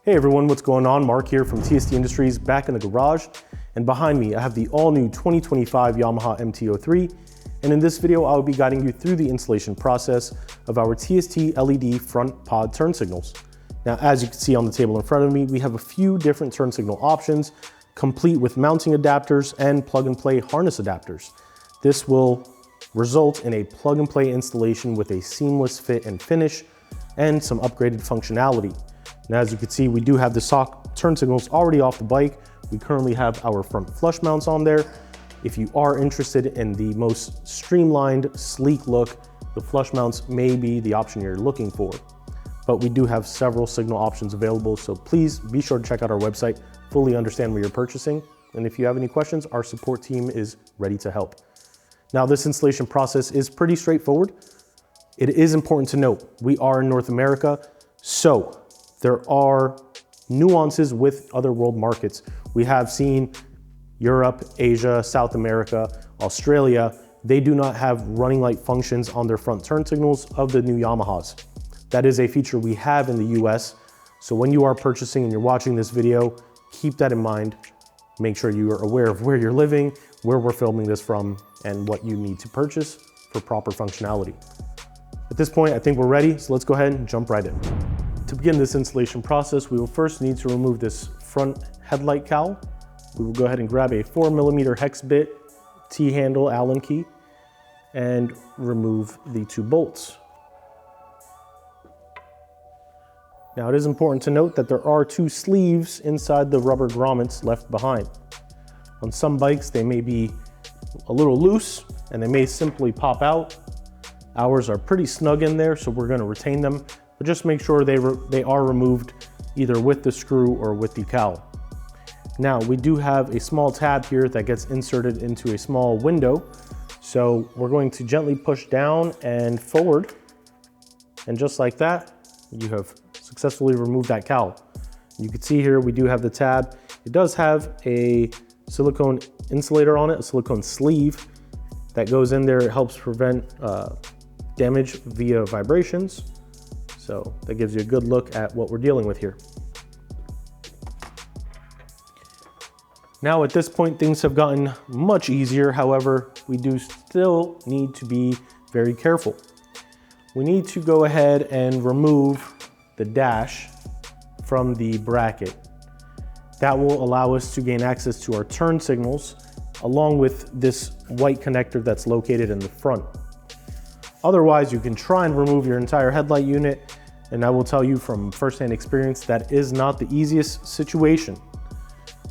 Hey everyone, what's going on? Mark here from TST Industries, back in the garage. And behind me, I have the all-new 2025 Yamaha MT-03. And in this video, I will be guiding you through the installation process of our TST LED front pod turn signals. Now, as you can see on the table in front of me, we have a few different turn signal options, complete with mounting adapters and plug-and-play harness adapters. This will result in a plug-and-play installation with a seamless fit and finish and some upgraded functionality. Now, as you can see, we do have the stock turn signals already off the bike. We currently have our front flush mounts on there. If you are interested in the most streamlined, sleek look, the flush mounts may be the option you're looking for. But we do have several signal options available, so please be sure to check out our website, fully understand what you're purchasing. And if you have any questions, our support team is ready to help. Now, this installation process is pretty straightforward. It is important to note, we are in North America, so there are nuances with other world markets. We have seen Europe, Asia, South America, Australia. They do not have running light functions on their front turn signals of the new Yamahas. That is a feature we have in the US. So when you are purchasing and you're watching this video, keep that in mind. Make sure you are aware of where you're living, where we're filming this from, and what you need to purchase for proper functionality. At this point, I think we're ready, so let's go ahead and jump right in. To begin this installation process, we will first need to remove this front headlight cowl. We will go ahead and grab a 4mm hex bit T-handle Allen key and remove the two bolts. Now, it is important to note that there are two sleeves inside the rubber grommets left behind. On some bikes, they may be a little loose and they may simply pop out. Ours are pretty snug in there, so we're going to retain them. But just make sure they are removed either with the screw or with the cowl. Now, we do have a small tab here that gets inserted into a small window. So we're going to gently push down and forward. And just like that, you have successfully removed that cowl. You can see here we do have the tab. It does have a silicone insulator on it, a silicone sleeve that goes in there. It helps prevent damage via vibrations. So that gives you a good look at what we're dealing with here. Now at this point, things have gotten much easier. However, we do still need to be very careful. We need to go ahead and remove the dash from the bracket. That will allow us to gain access to our turn signals along with this white connector that's located in the front. Otherwise, you can try and remove your entire headlight unit, and I will tell you from firsthand experience that is not the easiest situation.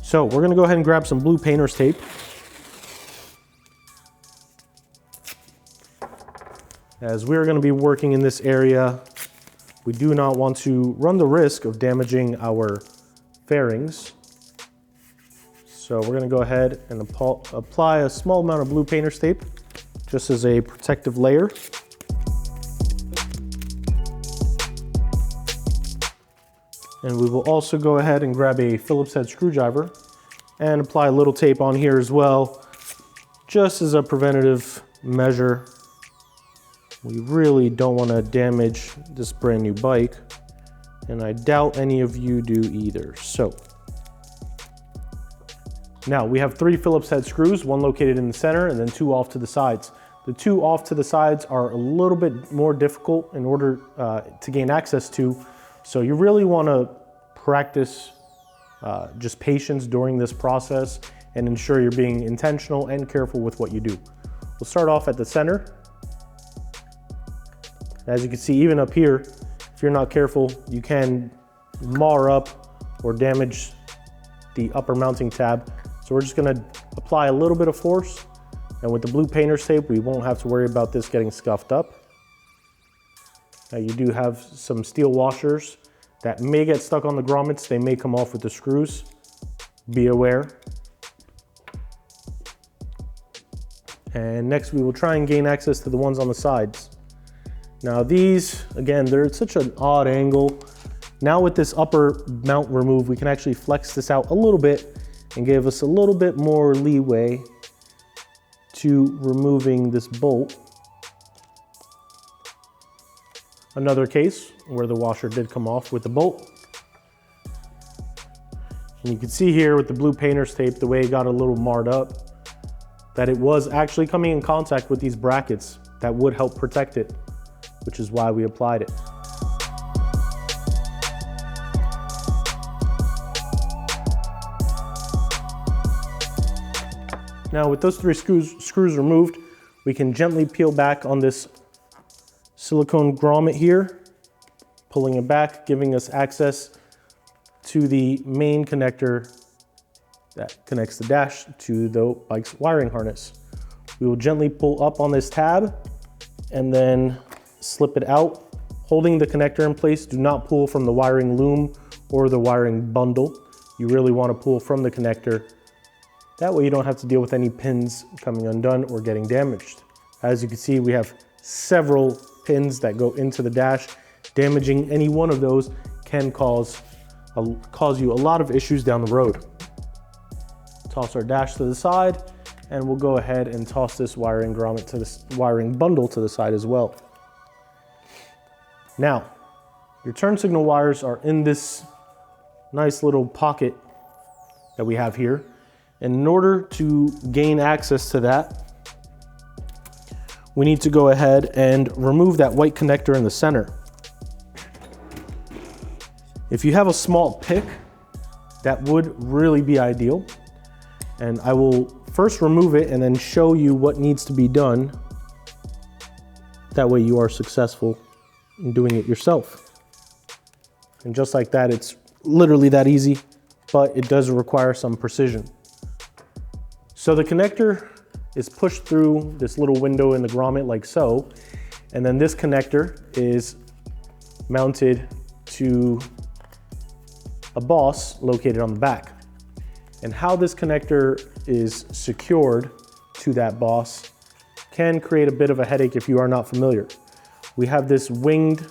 So we're gonna go ahead and grab some blue painter's tape. As we're gonna be working in this area, we do not want to run the risk of damaging our fairings. So we're gonna go ahead and apply a small amount of blue painter's tape, just as a protective layer. And we will also go ahead and grab a Phillips head screwdriver and apply a little tape on here as well, just as a preventative measure. We really don't want to damage this brand new bike, and I doubt any of you do either. So now we have 3 Phillips head screws, one located in the center and then 2 off to the sides. The 2 off to the sides are a little bit more difficult in order to gain access to. So you really want to practice just patience during this process and ensure you're being intentional and careful with what you do. We'll start off at the center. As you can see, even up here, if you're not careful, you can mar up or damage the upper mounting tab. So we're just going to apply a little bit of force, and with the blue painter's tape, we won't have to worry about this getting scuffed up. Now, you do have some steel washers that may get stuck on the grommets. They may come off with the screws. Be aware. And next we will try and gain access to the ones on the sides. Now these, again, they're at such an odd angle. Now with this upper mount removed, we can actually flex this out a little bit and give us a little bit more leeway to removing this bolt. Another case where the washer did come off with the bolt. And you can see here with the blue painter's tape, the way it got a little marred up, that it was actually coming in contact with these brackets that would help protect it, which is why we applied it. Now with those three screws removed, we can gently peel back on this silicone grommet here, pulling it back, giving us access to the main connector that connects the dash to the bike's wiring harness. We will gently pull up on this tab and then slip it out, holding the connector in place. Do not pull from the wiring loom or the wiring bundle. You really want to pull from the connector. That way you don't have to deal with any pins coming undone or getting damaged. As you can see, we have several pins that go into the dash. Damaging any one of those can cause you a lot of issues down the road. Toss our dash to the side, and we'll go ahead and toss this wiring grommet to this wiring bundle to the side as well. Now, your turn signal wires are in this nice little pocket that we have here. And in order to gain access to that, we need to go ahead and remove that white connector in the center. If you have a small pick, that would really be ideal. And I will first remove it and then show you what needs to be done. That way you are successful in doing it yourself. And just like that, it's literally that easy, but it does require some precision. So the connector is pushed through this little window in the grommet like so, and then this connector is mounted to a boss located on the back. And how this connector is secured to that boss can create a bit of a headache if you are not familiar. We have this winged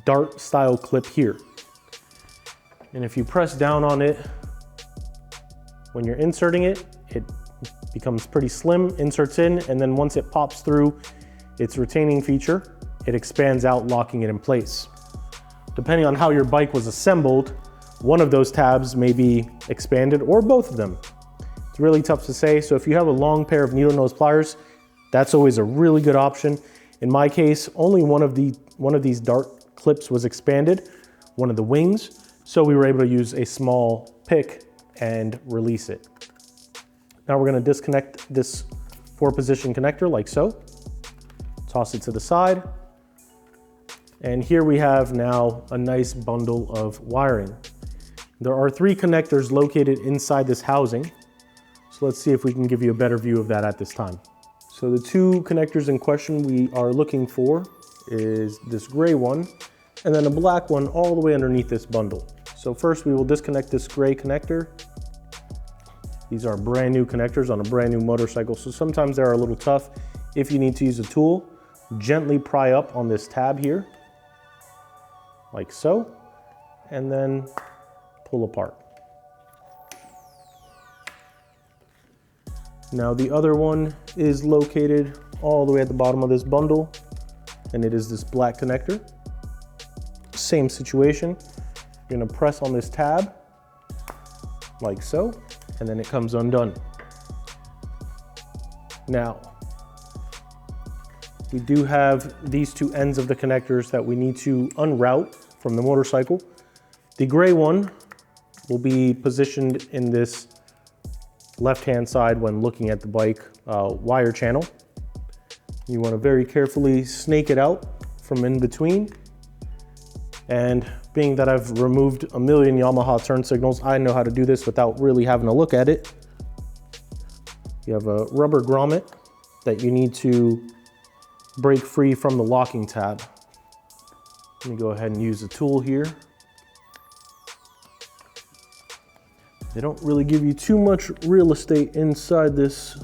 dart style clip here. And if you press down on it, when you're inserting it, it becomes pretty slim, inserts in, and then once it pops through its retaining feature, it expands out, locking it in place. Depending on how your bike was assembled, one of those tabs may be expanded or both of them. It's really tough to say. So if you have a long pair of needle nose pliers, that's always a really good option. In my case, only one of these dart clips was expanded, one of the wings. So we were able to use a small pick and release it. Now we're going to disconnect this 4-position connector like so. Toss it to the side. And here we have now a nice bundle of wiring. There are 3 connectors located inside this housing. So let's see if we can give you a better view of that at this time. So the 2 connectors in question we are looking for is this gray one and then a black one all the way underneath this bundle. So first we will disconnect this gray connector. These are brand new connectors on a brand new motorcycle, so sometimes they're a little tough. If you need to use a tool, gently pry up on this tab here, like so, and then pull apart. Now the other one is located all the way at the bottom of this bundle, and it is this black connector. Same situation. You're gonna press on this tab, like so, and then it comes undone. Now, we do have these 2 ends of the connectors that we need to unroute from the motorcycle. The gray one will be positioned in this left-hand side when looking at the bike wire channel. You want to very carefully snake it out from in between. And being that I've removed a million Yamaha turn signals, I know how to do this without really having to look at it. You have a rubber grommet that you need to break free from the locking tab. Let me go ahead and use a tool here. They don't really give you too much real estate inside this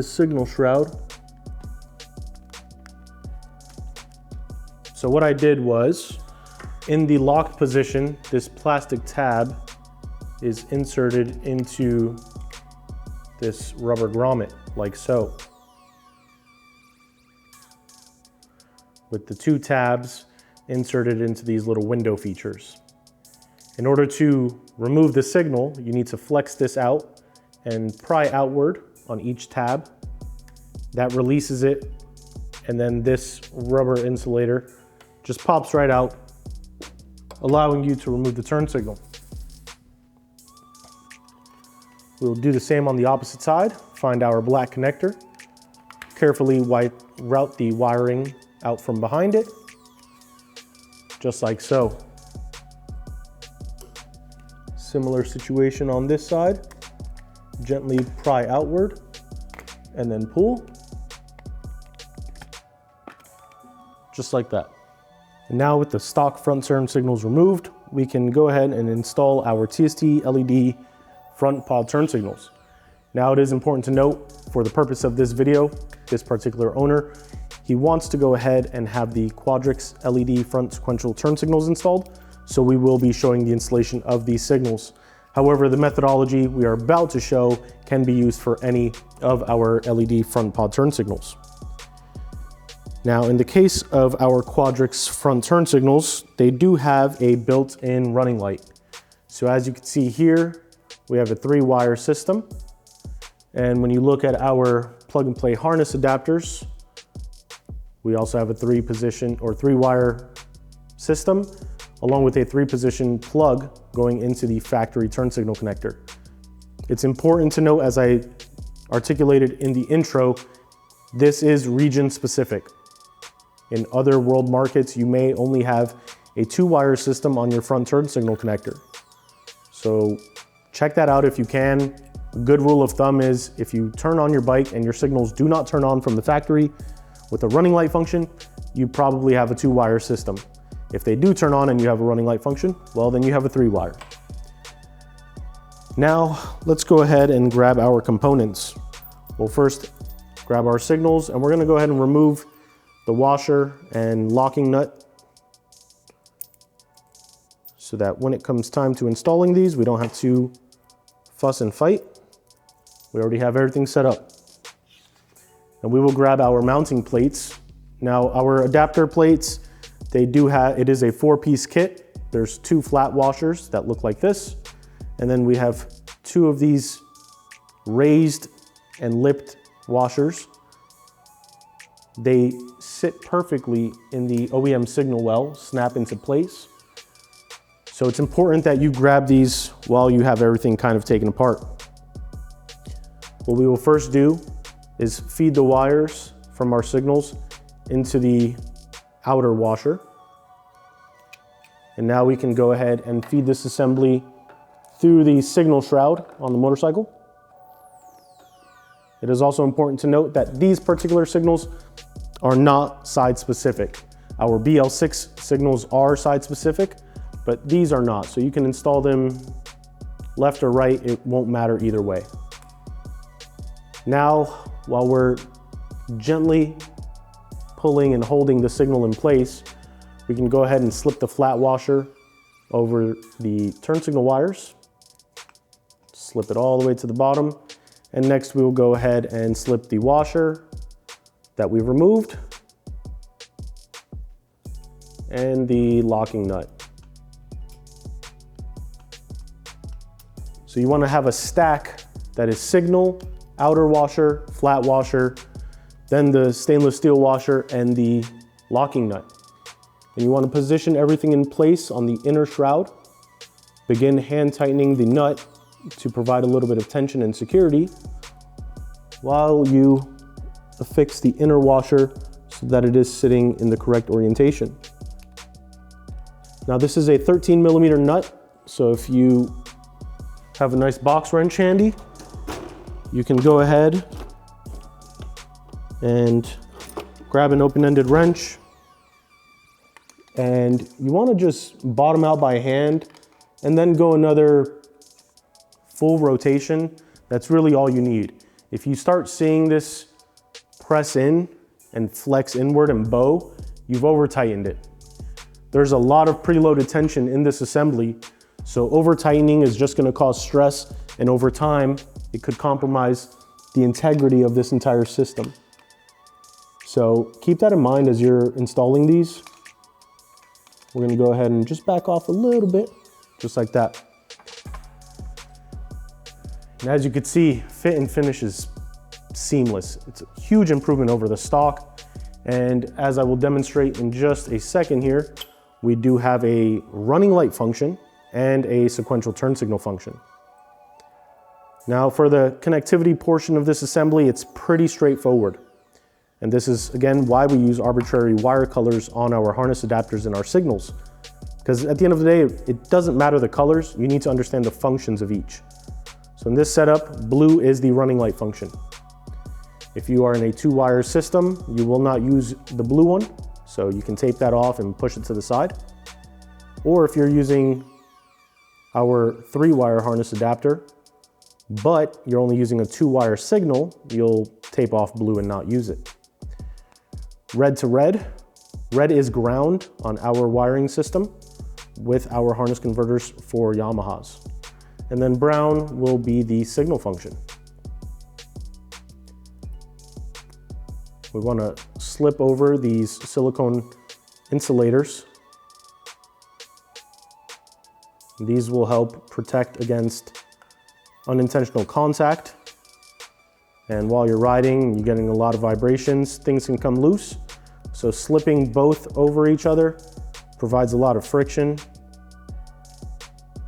signal shroud. So what I did was, in the locked position, this plastic tab is inserted into this rubber grommet, like so. With the 2 tabs inserted into these little window features. In order to remove the signal, you need to flex this out and pry outward on each tab. That releases it, and then this rubber insulator just pops right out, allowing you to remove the turn signal. We'll do the same on the opposite side. Find our black connector, carefully route the wiring out from behind it, just like so. Similar situation on this side. Gently pry outward and then pull, just like that. And now with the stock front turn signals removed, we can go ahead and install our TST LED front pod turn signals. Now it is important to note, for the purpose of this video, this particular owner, he wants to go ahead and have the Quadrix LED front sequential turn signals installed, so we will be showing the installation of these signals. However, the methodology we are about to show can be used for any of our LED front pod turn signals. Now, in the case of our Quadrix front turn signals, they do have a built-in running light. So as you can see here, we have a 3-wire system. And when you look at our plug and play harness adapters, we also have a 3-wire system, along with a 3-position plug going into the factory turn signal connector. It's important to note, as I articulated in the intro, this is region specific. In other world markets, you may only have a 2-wire system on your front turn signal connector. So check that out if you can. A good rule of thumb is if you turn on your bike and your signals do not turn on from the factory with a running light function, you probably have a 2-wire system. If they do turn on and you have a running light function, well, then you have a 3-wire. Now, let's go ahead and grab our components. We'll first grab our signals, and we're gonna go ahead and remove the washer and locking nut so that when it comes time to installing these, we don't have to fuss and fight. We already have everything set up. And we will grab our mounting plates. Now, our adapter plates, it is a 4-piece kit. There's 2 flat washers that look like this. And then we have 2 of these raised and lipped washers. They sit perfectly in the OEM signal well, snap into place. So it's important that you grab these while you have everything kind of taken apart. What we will first do is feed the wires from our signals into the outer washer. And now we can go ahead and feed this assembly through the signal shroud on the motorcycle. It is also important to note that these particular signals are not side specific. Our BL6 signals are side specific, but these are not. So you can install them left or right, it won't matter either way. Now, while we're gently pulling and holding the signal in place, we can go ahead and slip the flat washer over the turn signal wires, slip it all the way to the bottom, and next we will go ahead and slip the washer that we removed and the locking nut. So you want to have a stack that is signal, outer washer, flat washer, then the stainless steel washer and the locking nut. And you want to position everything in place on the inner shroud. Begin hand tightening the nut to provide a little bit of tension and security while you affix the inner washer so that it is sitting in the correct orientation. Now this is a 13mm nut, so if you have a nice box wrench handy, you can go ahead and grab an open-ended wrench, and you want to just bottom out by hand and then go another full rotation. That's really all you need. If you start seeing this press in and flex inward and bow, you've over tightened it. There's a lot of preloaded tension in this assembly, so over tightening is just going to cause stress, and over time it could compromise the integrity of this entire system. So keep that in mind as you're installing these. We're going to go ahead and just back off a little bit just like that. And as you can see, fit and finish is seamless. It's a huge improvement over the stock. And as I will demonstrate in just a second here, we do have a running light function and a sequential turn signal function. Now for the connectivity portion of this assembly, it's pretty straightforward. And this is, again, why we use arbitrary wire colors on our harness adapters and our signals. Because at the end of the day, it doesn't matter the colors, you need to understand the functions of each. So in this setup, blue is the running light function. If you are in a 2-wire system, you will not use the blue one, so you can tape that off and push it to the side. Or if you're using our 3-wire harness adapter, but you're only using a 2-wire signal, you'll tape off blue and not use it. Red to red. Red is ground on our wiring system with our harness converters for Yamahas. And then brown will be the signal function. We want to slip over these silicone insulators. These will help protect against unintentional contact. And while you're riding, you're getting a lot of vibrations, things can come loose. So slipping both over each other provides a lot of friction.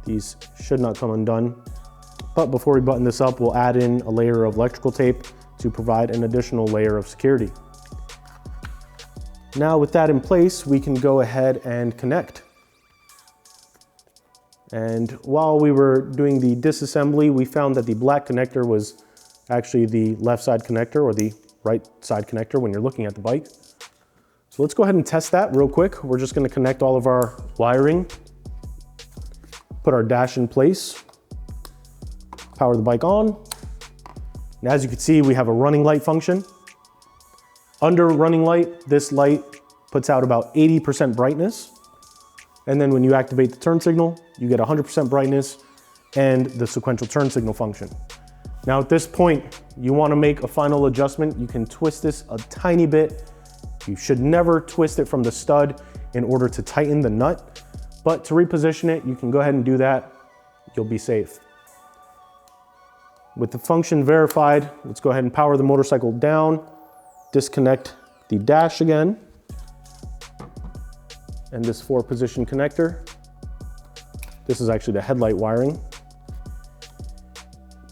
These should not come undone. But before we button this up, we'll add in a layer of electrical tape to provide an additional layer of security. Now with that in place, we can go ahead and connect. And while we were doing the disassembly, we found that the black connector was actually the left side connector or the right side connector when you're looking at the bike. So let's go ahead and test that real quick. We're just going to connect all of our wiring, put our dash in place, power the bike on. And as you can see, we have a running light function. Under running light, this light puts out about 80% brightness. And then when you activate the turn signal, you get 100% brightness and the sequential turn signal function. Now at this point, you want to make a final adjustment. You can twist this a tiny bit. You should never twist it from the stud in order to tighten the nut, but to reposition it, you can go ahead and do that. You'll be safe. With the function verified, let's go ahead and power the motorcycle down, disconnect the dash again, and this 4-position connector. This is actually the headlight wiring.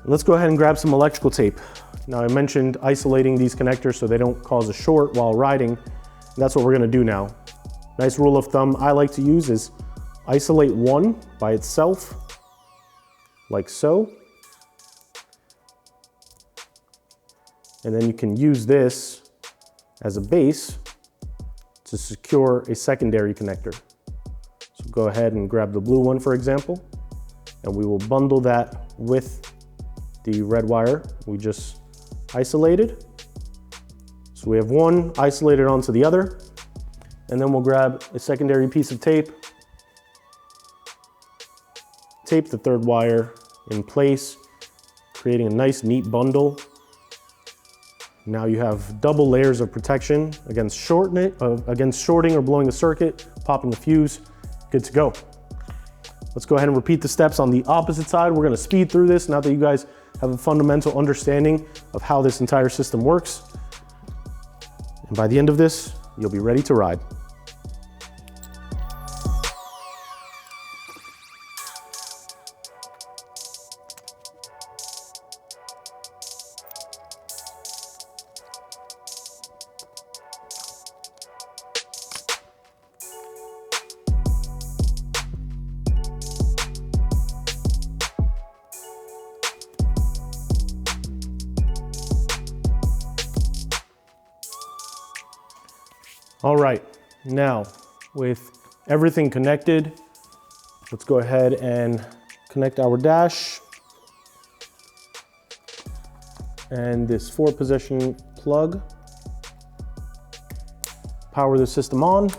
Let's go ahead and grab some electrical tape. Now I mentioned isolating these connectors so they don't cause a short while riding. And that's what we're gonna do now. Nice rule of thumb I like to use is isolate one by itself, like so. And then you can use this as a base to secure a secondary connector. So go ahead and grab the blue one, for example, and we will bundle that with the red wire we just isolated. So we have one isolated onto the other, and then we'll grab a secondary piece of tape, tape the third wire in place, creating a nice neat bundle. Now you have double layers of protection against shorting or blowing the circuit, popping the fuse, good to go. Let's go ahead and repeat the steps on the opposite side. We're gonna speed through this now that you guys have a fundamental understanding of how this entire system works. And by the end of this, you'll be ready to ride. All right, now with everything connected, let's go ahead and connect our dash and this 4-position plug. Power the system on.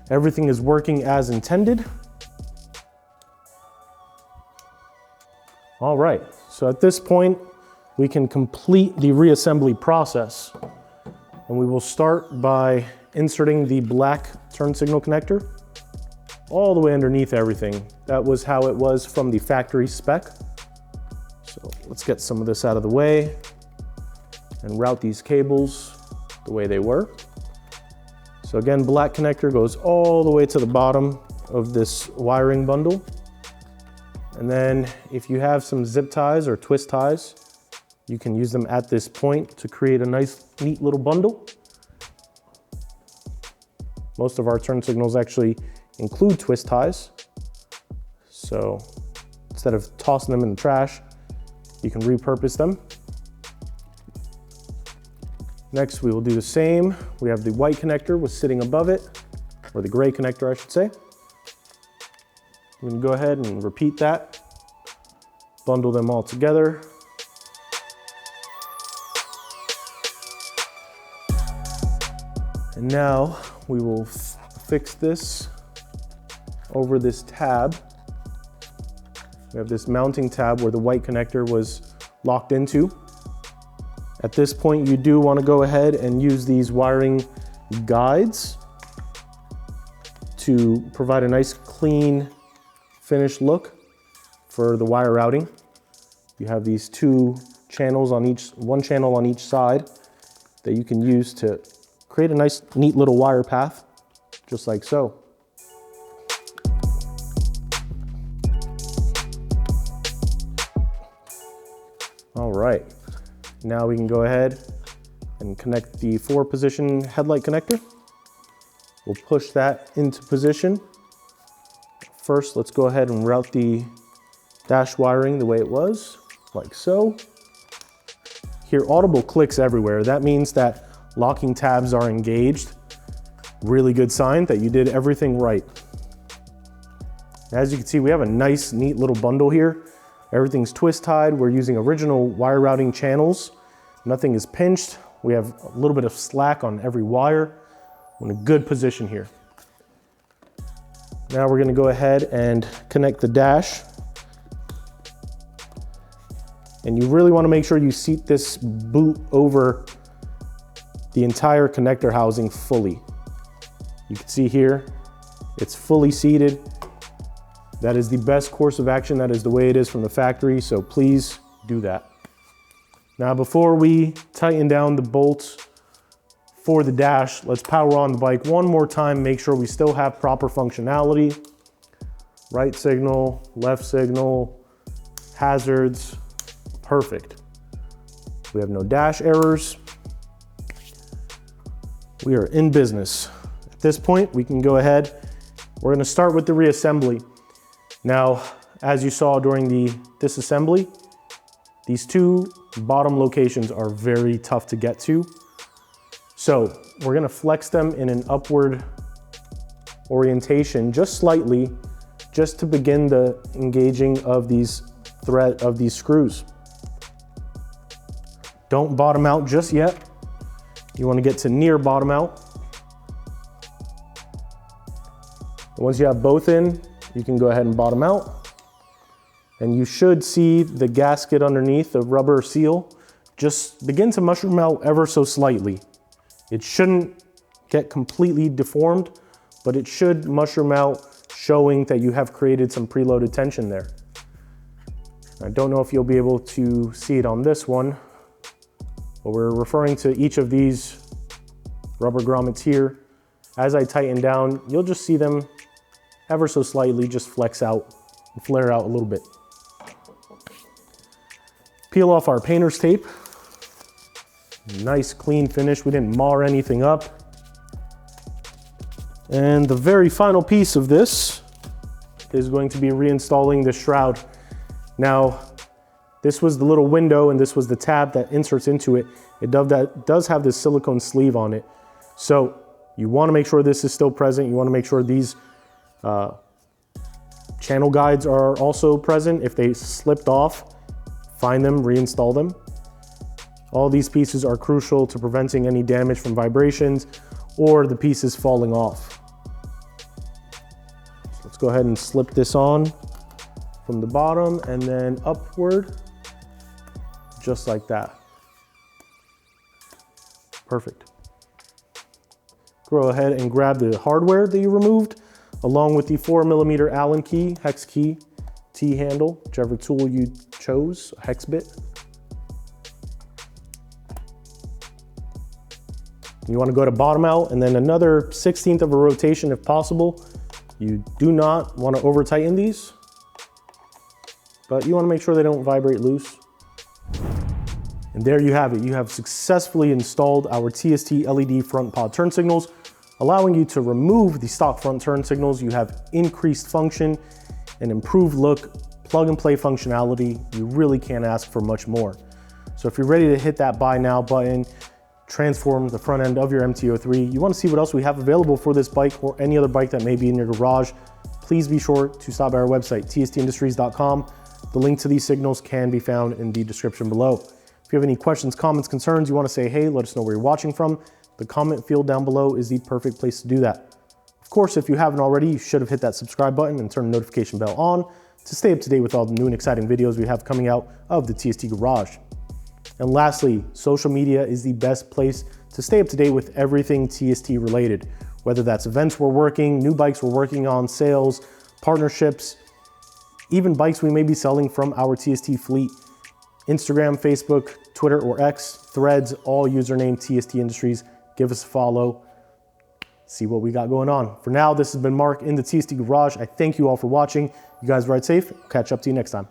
Everything is working as intended. All right, so at this point, we can complete the reassembly process. And we will start by inserting the black turn signal connector all the way underneath everything. That was how it was from the factory spec. So let's get some of this out of the way and route these cables the way they were. So again, black connector goes all the way to the bottom of this wiring bundle. And then if you have some zip ties or twist ties, you can use them at this point to create a nice, neat little bundle. Most of our turn signals actually include twist ties. So instead of tossing them in the trash, you can repurpose them. Next, we will do the same. We have the white connector was sitting above it, or the gray connector, I should say. We can go ahead and repeat that. Bundle them all together. And now we will fix this over this tab. We have this mounting tab where the white connector was locked into. At this point, you do want to go ahead and use these wiring guides to provide a nice, clean, finished look for the wire routing. You have these two channels on one channel on each side that you can use to create a nice, neat little wire path, just like so. All right, now we can go ahead and connect the 4-position headlight connector. We'll push that into position. First, let's go ahead and route the dash wiring the way it was, like so. Hear audible clicks everywhere. That means that locking tabs are engaged. Really good sign that you did everything right. As you can see, we have a nice, neat little bundle here. Everything's twist tied. We're using original wire routing channels. Nothing is pinched. We have a little bit of slack on every wire. We're in a good position here. Now we're gonna go ahead and connect the dash. And you really wanna make sure you seat this boot over the entire connector housing fully. You can see here, it's fully seated. That is the best course of action. That is the way it is from the factory, so please do that. Now, before we tighten down the bolts for the dash, let's power on the bike one more time, make sure we still have proper functionality. Right signal, left signal, hazards, perfect. We have no dash errors. We are in business. At this point, we can go ahead. We're gonna start with the reassembly. Now, as you saw during the disassembly, these two bottom locations are very tough to get to. So we're gonna flex them in an upward orientation just slightly, just to begin the engaging of these screws. Don't bottom out just yet. You wanna get to near bottom out. Once you have both in, you can go ahead and bottom out. And you should see the gasket underneath, the rubber seal, just begin to mushroom out ever so slightly. It shouldn't get completely deformed, but it should mushroom out, showing that you have created some preloaded tension there. I don't know if you'll be able to see it on this one, but we're referring to each of these rubber grommets here. As I tighten down, you'll just see them ever so slightly just flex out and flare out a little bit. Peel off our painter's tape. Nice clean finish. We didn't mar anything up. And the very final piece of this is going to be reinstalling the shroud. Now, this was the little window and this was the tab that inserts into it. It does have this silicone sleeve on it. So you want to make sure this is still present. You want to make sure these channel guides are also present. If they slipped off, find them, reinstall them. All these pieces are crucial to preventing any damage from vibrations or the pieces falling off. So let's go ahead and slip this on from the bottom and then upward, just like that. Perfect. Go ahead and grab the hardware that you removed along with the 4mm Allen key, hex key, T-handle, whichever tool you chose, hex bit. You want to go to bottom out and then another 1/16 of a rotation if possible. You do not want to over tighten these, but you want to make sure they don't vibrate loose. And there you have it. You have successfully installed our TST LED front pod turn signals, allowing you to remove the stock front turn signals. You have increased function and improved look, plug and play functionality. You really can't ask for much more. So if you're ready to hit that buy now button, transform the front end of your MT-03, you want to see what else we have available for this bike or any other bike that may be in your garage, please be sure to stop by our website, tstindustries.com. The link to these signals can be found in the description below. If you have any questions, comments, concerns, you want to say hey, let us know where you're watching from, the comment field down below is the perfect place to do that. Of course, if you haven't already, you should have hit that subscribe button and turn the notification bell on to stay up to date with all the new and exciting videos we have coming out of the TST Garage. And lastly, social media is the best place to stay up to date with everything TST related, whether that's events we're working, new bikes we're working on, sales, partnerships, even bikes we may be selling from our TST fleet. Instagram, Facebook, Twitter or X, Threads, all username TST Industries. Give us a follow, see what we got going on. For now, this has been Mark in the TST Garage. I thank you all for watching. You guys ride safe. Catch up to you next time.